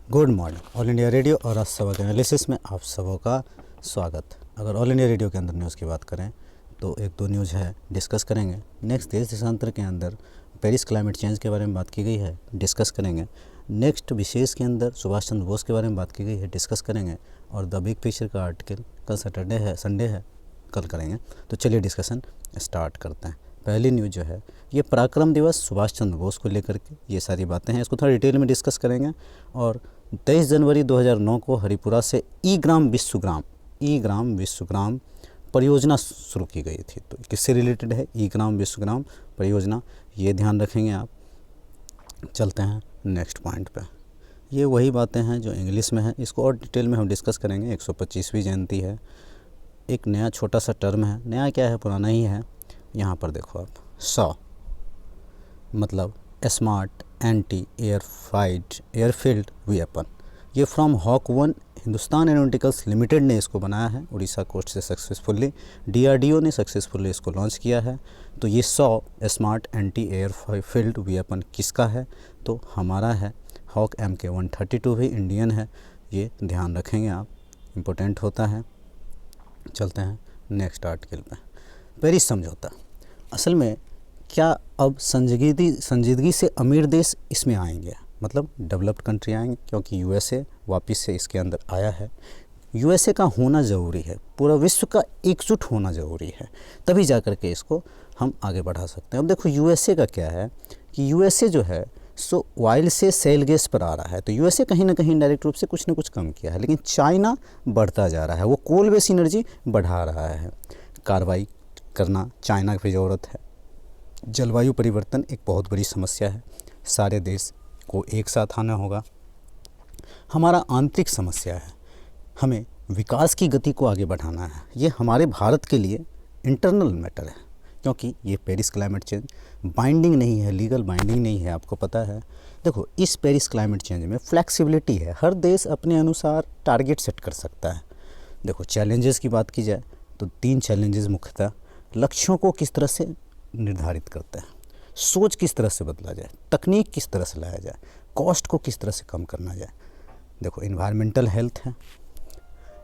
Good morning. All India radio और आज सबक एनालिसिस में आप सबों का स्वागत। अगर ऑल इंडिया रेडियो के अंदर न्यूज़ की बात करें तो एक दो न्यूज़ है, डिस्कस करेंगे। नेक्स्ट देश देशांतर के अंदर पेरिस क्लाइमेट चेंज के बारे में बात की गई है, डिस्कस करेंगे। नेक्स्ट विशेष के अंदर सुभाष चंद्र बोस के बारे में बात की गई है, डिस्कस करेंगे। और द बिग पिक्चर का आर्टिकल कल संडे है, कल करेंगे। तो चलिए डिस्कशन स्टार्ट करते हैं। पहली न्यूज़ जो है ये पराक्रम दिवस सुभाष चंद्र बोस को लेकर के ये सारी बातें हैं, इसको थोड़ा डिटेल में डिस्कस करेंगे। और 23 जनवरी 2009 को हरिपुरा से ई ग्राम विश्वग्राम परियोजना शुरू की गई थी। तो किससे रिलेटेड है ई ग्राम विश्वग्राम परियोजना, ये ध्यान रखेंगे आप। चलते हैं नेक्स्ट पॉइंट पे। ये वही बातें हैं जो इंग्लिश में है, इसको और डिटेल में हम डिस्कस करेंगे। 125वीं जयंती है, एक नया छोटा सा टर्म है, नया क्या है पुराना ही है। यहाँ पर देखो आप, सॉ मतलब स्मार्ट एंटी एयरफील्ड वेपन, ये from Hawk 1 Hindustan Aeronauticals Limited ने इसको बनाया है, उड़ीसा कोस्ट से सक्सेसफुली। DRDO ने सक्सेसफुली इसको लॉन्च किया है। तो ये 100 स्मार्ट एंटी एयरफील्ड वेपन किसका है? तो हमारा है। हॉक MK132 भी इंडियन है, ये ध्यान रखेंगे आप, इम्पोर्टेंट होता है। चलते हैं नेक्स्ट आर्टिकल पे। पेरिस समझौता, असल में क्या अब संजीदगी से अमीर देश इसमें आएंगे, मतलब डेवलप्ड कंट्री आएंगे, क्योंकि USA वापस से इसके अंदर आया है। USA का होना ज़रूरी है, पूरा विश्व का एकजुट होना ज़रूरी है, तभी जा कर के इसको हम आगे बढ़ा सकते हैं। अब देखो USA का क्या है कि USA जो है सो ऑयल से सेल गैस पर आ रहा है। तो USA कहीं ना कहीं डायरेक्ट रूप से कुछ ना कुछ कम किया है, लेकिन चाइना बढ़ता जा रहा है, वो कोल बेस एनर्जी बढ़ा रहा है। कार्रवाई करना चाइना की ज़रूरत है। जलवायु परिवर्तन एक बहुत बड़ी समस्या है, सारे देश को एक साथ आना होगा। हमारा आंतरिक समस्या है, हमें विकास की गति को आगे बढ़ाना है। ये हमारे भारत के लिए इंटरनल मैटर है, क्योंकि ये पेरिस क्लाइमेट चेंज बाइंडिंग नहीं है, लीगल बाइंडिंग नहीं है, आपको पता है। देखो इस पेरिस क्लाइमेट चेंज में फ्लेक्सिबिलिटी है, हर देश अपने अनुसार टारगेट सेट कर सकता है। देखो चैलेंजेस की बात की जाए तो 3 चैलेंजेस मुख्यतः, लक्ष्यों को किस तरह से निर्धारित करते हैं, सोच किस तरह से बदला जाए, तकनीक किस तरह से लाया जाए, कॉस्ट को किस तरह से कम करना जाए। देखो इन्वायरमेंटल हेल्थ है,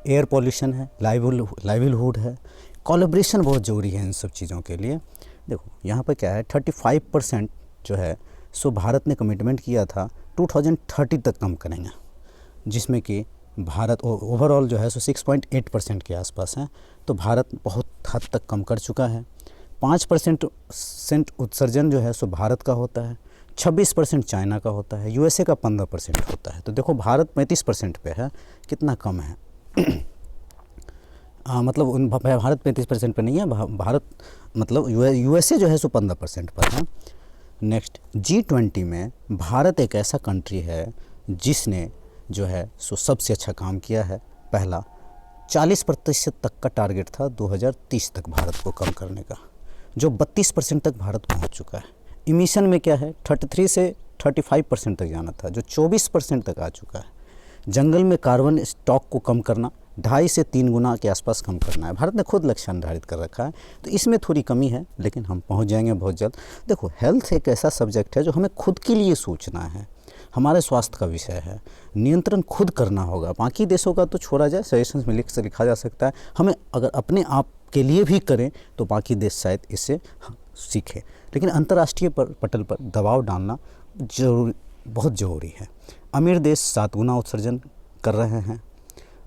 एयर पॉल्यूशन है, लाइवलीहुड है, कोलैबोरेशन बहुत ज़रूरी है इन सब चीज़ों के लिए। देखो यहाँ पर क्या है, 35% जो है सो भारत ने कमिटमेंट किया था 2030 तक कम करेंगे, जिसमें कि भारत ओवरऑल जो है सो 6.8% के आसपास है। तो भारत बहुत हद तक कम कर चुका है। 5% उत्सर्जन जो है सो भारत का होता है, 26% चाइना का होता है, USA का 15% होता है। तो देखो भारत 35% पे है, कितना कम है। मतलब भारत 35% पे नहीं है, भारत मतलब USA जो है सो 15% पर है। नेक्स्ट G20 में भारत एक ऐसा कंट्री है जिसने जो है सो सबसे अच्छा काम किया है। पहला 40% तक का टारगेट था 2030 तक भारत को कम करने का, जो 32% तक भारत पहुंच चुका है। इमिशन में क्या है, 33 से 35% तक जाना था, जो 24% तक आ चुका है। जंगल में कार्बन स्टॉक को कम करना 2.5 से 3 गुना के आसपास कम करना है, भारत ने खुद लक्ष्य निर्धारित कर रखा है। तो इसमें थोड़ी कमी है, लेकिन हम पहुंच जाएंगे बहुत जल्द। देखो हेल्थ एक ऐसा सब्जेक्ट है जो हमें खुद के लिए सोचना है, हमारे स्वास्थ्य का विषय है, नियंत्रण खुद करना होगा। बाकी देशों का तो छोड़ा जाए, सजेशंस में लिखा जा सकता है, हमें अगर अपने आप के लिए भी करें तो बाकी देश शायद इससे सीखें। लेकिन अंतर्राष्ट्रीय पटल पर दबाव डालना बहुत ज़रूरी है। अमीर देश 7 गुना उत्सर्जन कर रहे हैं।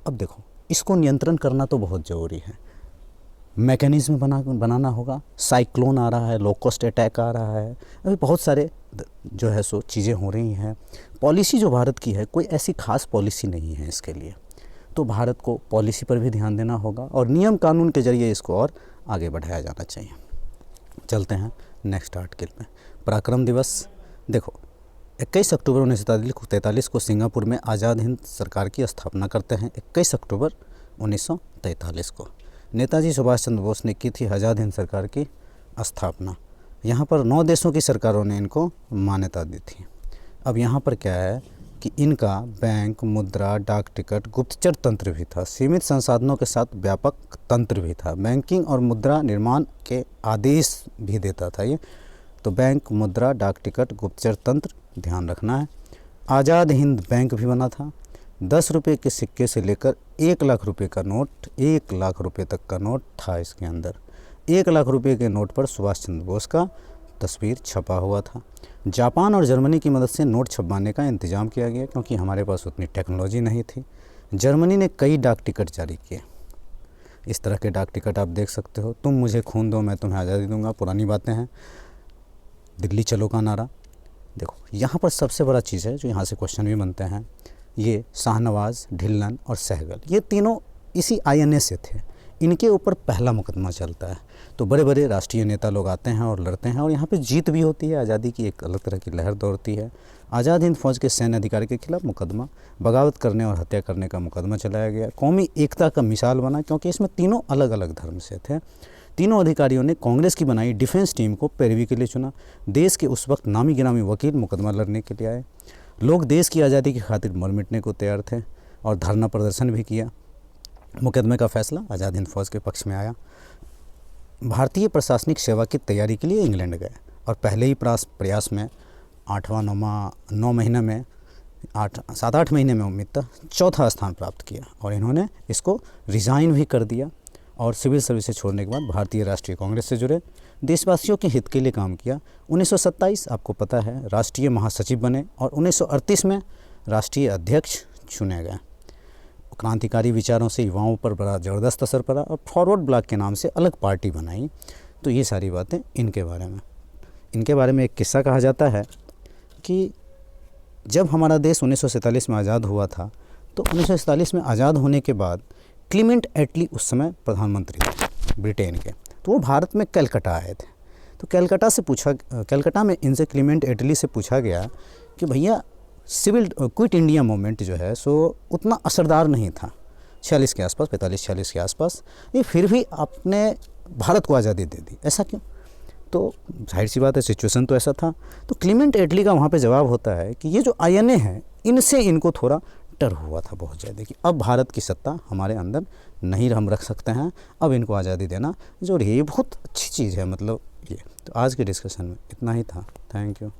अब देखो इसको नियंत्रण करना तो बहुत ज़रूरी है, मैकेनिज्म बनाना होगा। साइक्लोन आ रहा है, लो कॉस्ट अटैक आ रहा है, अभी बहुत सारे जो है सो चीज़ें हो रही हैं। पॉलिसी जो भारत की है, कोई ऐसी खास पॉलिसी नहीं है इसके लिए, तो भारत को पॉलिसी पर भी ध्यान देना होगा और नियम कानून के ज़रिए इसको और आगे बढ़ाया जाना चाहिए। चलते हैं नेक्स्ट आर्टिकल में। पराक्रम दिवस, देखो 21 अक्टूबर 1943 को सिंगापुर में आज़ाद हिंद सरकार की स्थापना करते हैं। 21 अक्टूबर 1943 को नेताजी सुभाष चंद्र बोस ने की थी आज़ाद हिंद सरकार की स्थापना। यहाँ पर 9 देशों की सरकारों ने इनको मान्यता दी थी। अब यहाँ पर क्या है कि इनका बैंक, मुद्रा, डाक टिकट, गुप्तचर तंत्र भी था, सीमित संसाधनों के साथ व्यापक तंत्र भी था। बैंकिंग और मुद्रा निर्माण के आदेश भी देता था ये। तो बैंक, मुद्रा, डाक टिकट, गुप्तचर तंत्र ध्यान रखना है। आज़ाद हिंद बैंक भी बना था। 10 रुपये के सिक्के से लेकर 1 लाख रुपये का नोट, 1 लाख रुपये तक का नोट था इसके अंदर। 1 लाख रुपये के नोट पर सुभाष चंद्र बोस का तस्वीर छपा हुआ था। जापान और जर्मनी की मदद से नोट छपवाने का इंतज़ाम किया गया क्योंकि हमारे पास उतनी टेक्नोलॉजी नहीं थी। जर्मनी ने कई डाक टिकट जारी किए। इस तरह के डाक टिकट आप देख सकते हो, तुम मुझे खून दो मैं तुम्हें आज़ादी दूंगा, पुरानी बातें हैं। दिल्ली चलो का नारा। देखो यहाँ पर सबसे बड़ा चीज़ है जो यहाँ से क्वेश्चन भी बनते हैं, ये शाहनवाज़, ढिल्लन और सहगल, ये तीनों इसी INA से थे। इनके ऊपर पहला मुकदमा चलता है। तो बड़े बड़े राष्ट्रीय नेता लोग आते हैं और लड़ते हैं और यहाँ पे जीत भी होती है। आज़ादी की एक अलग तरह की लहर दौड़ती है। आज़ाद हिंद फौज के सैन्य अधिकारी के खिलाफ मुकदमा, बगावत करने और हत्या करने का मुकदमा चलाया गया। कौमी एकता का मिसाल बना क्योंकि इसमें तीनों अलग अलग धर्म से थे। तीनों अधिकारियों ने कांग्रेस की बनाई डिफेंस टीम को पैरवी के लिए चुना। देश के उस वक्त नामी गिरामी वकील मुकदमा लड़ने के लिए आए। लोग देश की आज़ादी की खातिर मर मिटने को तैयार थे और धरना प्रदर्शन भी किया। मुकदमे का फैसला आज़ाद हिंद फौज के पक्ष में आया। भारतीय प्रशासनिक सेवा की तैयारी के लिए इंग्लैंड गए और पहले ही प्रयास में 7-8 महीने में उम्मीद था चौथा स्थान प्राप्त किया और इन्होंने इसको रिज़ाइन भी कर दिया और सिविल सर्विस से छोड़ने के बाद भारतीय राष्ट्रीय कांग्रेस से जुड़े, देशवासियों के हित के लिए काम किया। 1927 आपको पता है राष्ट्रीय महासचिव बने और 1938 में राष्ट्रीय अध्यक्ष चुने गए। क्रांतिकारी विचारों से युवाओं पर बड़ा ज़बरदस्त असर पड़ा और फॉरवर्ड ब्लॉक के नाम से अलग पार्टी बनाई। तो ये सारी बातें इनके बारे में एक किस्सा कहा जाता है कि जब हमारा देश 1947 में आज़ाद हुआ था तो 1947 में आज़ाद होने के बाद क्लीमेंट एटली उस समय प्रधानमंत्री थे ब्रिटेन के। तो वो भारत में कलकत्ता आए थे। तो कलकत्ता में इनसे क्लीमेंट एटली से पूछा गया कि भैया सिविल क्विट इंडिया मूवमेंट जो है सो उतना असरदार नहीं था 46 के आसपास, 45-46 के आसपास, ये फिर भी आपने भारत को आज़ादी दे दी, ऐसा क्यों? तो जाहिर सी बात है सिचुएशन तो ऐसा था। तो क्लीमेंट एटली का वहाँ पे जवाब होता है कि ये जो INA है इनसे इनको थोड़ा डर हुआ था बहुत ज़्यादा कि अब भारत की सत्ता हमारे अंदर नहीं हम रख सकते हैं, अब इनको आज़ादी देना जो ये बहुत अच्छी चीज़ है। मतलब ये तो आज के डिस्कशन में इतना ही था। Thank you.